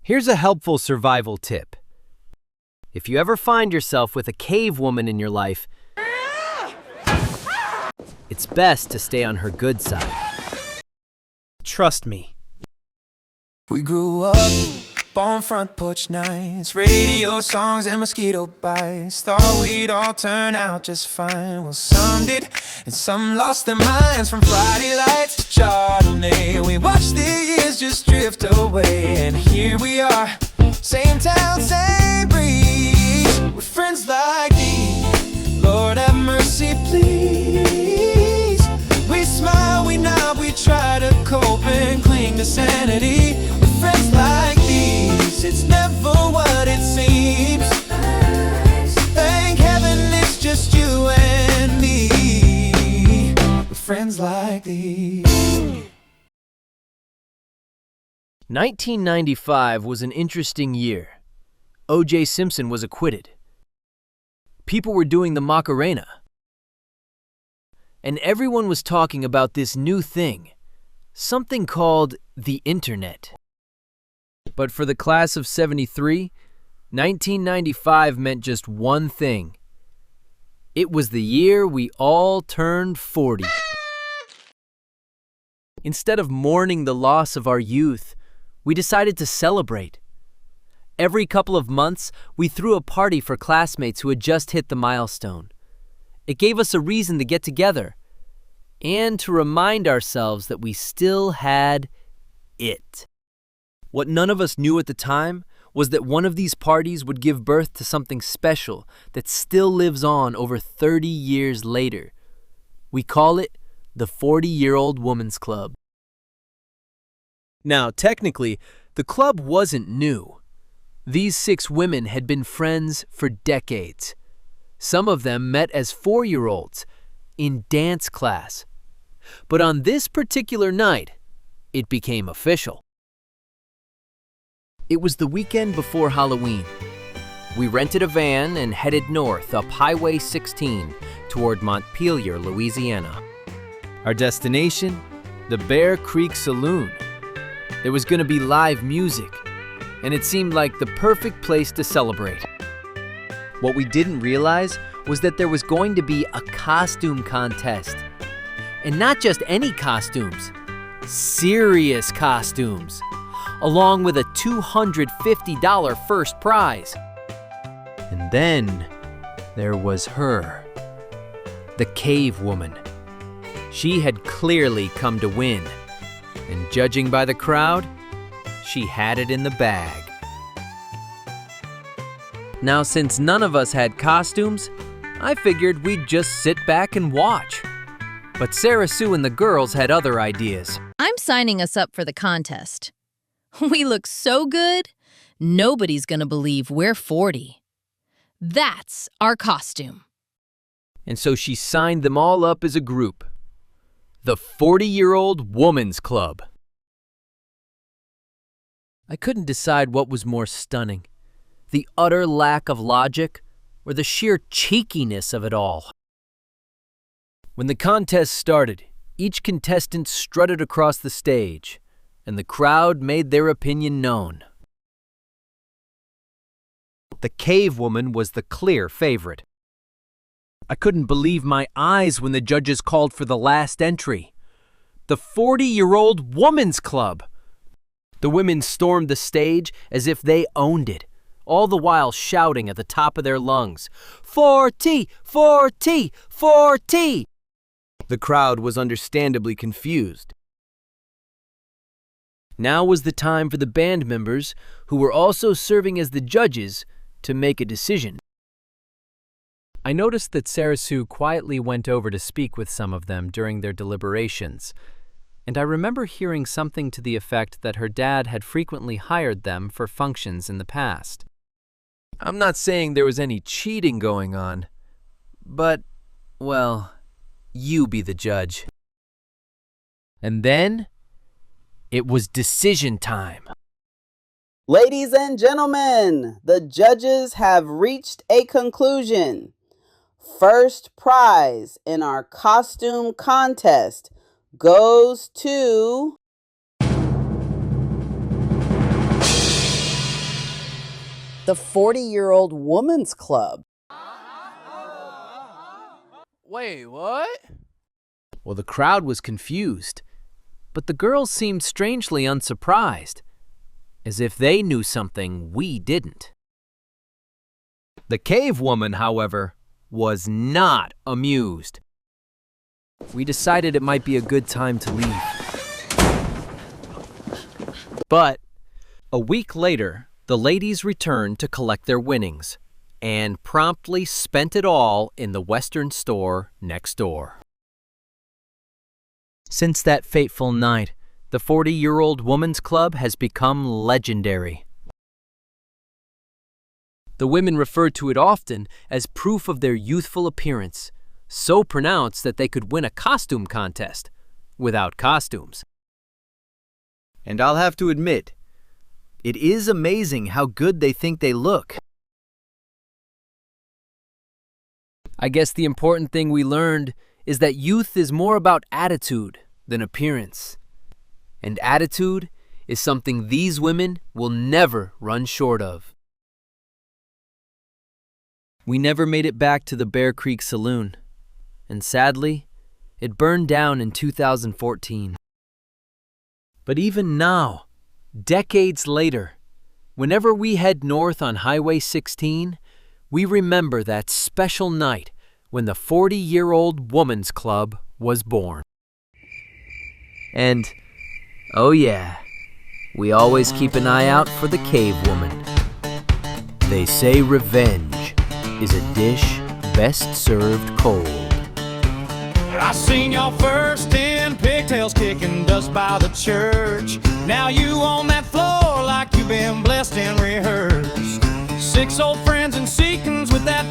Here's a helpful survival tip. If you ever find yourself with a cave woman in your life, it's best to stay on her good side. Trust me. We grew up on front porch nights, radio songs and mosquito bites. Thought we'd all turn out just fine. Well, some did, and some lost their minds. From Friday lights to Chardonnay, we watched the years just drift away. And here we are, same town, same breeze, with friends like these. Lord have mercy, please. We smile, we nod, we try to cope and cling to sanity. With friends like these, it's never what it seems. Thank heaven it's just you and me. With friends like these. 1995 was an interesting year. O.J. Simpson was acquitted. People were doing the Macarena. And everyone was talking about this new thing, something called the Internet. But for the class of '73, 1995 meant just one thing. It was the year we all turned 40. Instead of mourning the loss of our youth, we decided to celebrate. Every couple of months, we threw a party for classmates who had just hit the milestone. It gave us a reason to get together and to remind ourselves that we still had it. What none of us knew at the time was that one of these parties would give birth to something special that still lives on over 30 years later. We call it the 40-Year-Old Woman's Club. Now, technically, the club wasn't new. These 6 women had been friends for decades. Some of them met as 4-year-olds in dance class. But on this particular night, it became official. It was the weekend before Halloween. We rented a van and headed north up Highway 16 toward Montpelier, Louisiana. Our destination? The Bear Creek Saloon. There was going to be live music, and it seemed like the perfect place to celebrate. What we didn't realize was that there was going to be a costume contest. And not just any costumes, serious costumes, along with a $250 first prize. And then there was her, the cave woman. She had clearly come to win, and judging by the crowd, she had it in the bag. Now, since none of us had costumes, I figured we'd just sit back and watch. But Sarah Sue and the girls had other ideas. I'm signing us up for the contest. We look so good, nobody's gonna believe we're 40. That's our costume. And so she signed them all up as a group. The 40-Year-Old Woman's Club. I couldn't decide what was more stunning, the utter lack of logic or the sheer cheekiness of it all. When the contest started, each contestant strutted across the stage, and the crowd made their opinion known. The cave woman was the clear favorite. I couldn't believe my eyes when the judges called for the last entry. The 40-Year-Old Woman's Club. The women stormed the stage as if they owned it, all the while shouting at the top of their lungs, 40, 40, 40! The crowd was understandably confused. Now was the time for the band members, who were also serving as the judges, to make a decision. I noticed that Sarah Sue quietly went over to speak with some of them during their deliberations, and I remember hearing something to the effect that her dad had frequently hired them for functions in the past. I'm not saying there was any cheating going on, but, well, you be the judge. And then, it was decision time. Ladies and gentlemen, the judges have reached a conclusion. First prize in our costume contest goes to The 40-year-old woman's club. Wait, what? Well, the crowd was confused, but the girls seemed strangely unsurprised, as if they knew something we didn't. The cave woman, however, was not amused. We decided it might be a good time to leave. But a week later, the ladies returned to collect their winnings and promptly spent it all in the Western store next door. Since that fateful night, the 40-year-old woman's club has become legendary. The women referred to it often as proof of their youthful appearance, so pronounced that they could win a costume contest without costumes. And I'll have to admit, it is amazing how good they think they look. I guess the important thing we learned is that youth is more about attitude than appearance. And attitude is something these women will never run short of. We never made it back to the Bear Creek Saloon, and sadly, it burned down in 2014. But even now, decades later, whenever we head north on Highway 16, we remember that special night when the 40-year-old woman's club was born. And, oh yeah, we always keep an eye out for the cave woman. They say revenge is a dish best served cold. I seen y'all first in pigtails kicking dust by the church. Now you on that floor like you've been blessed and rehearsed. 6 old friends in sequins with that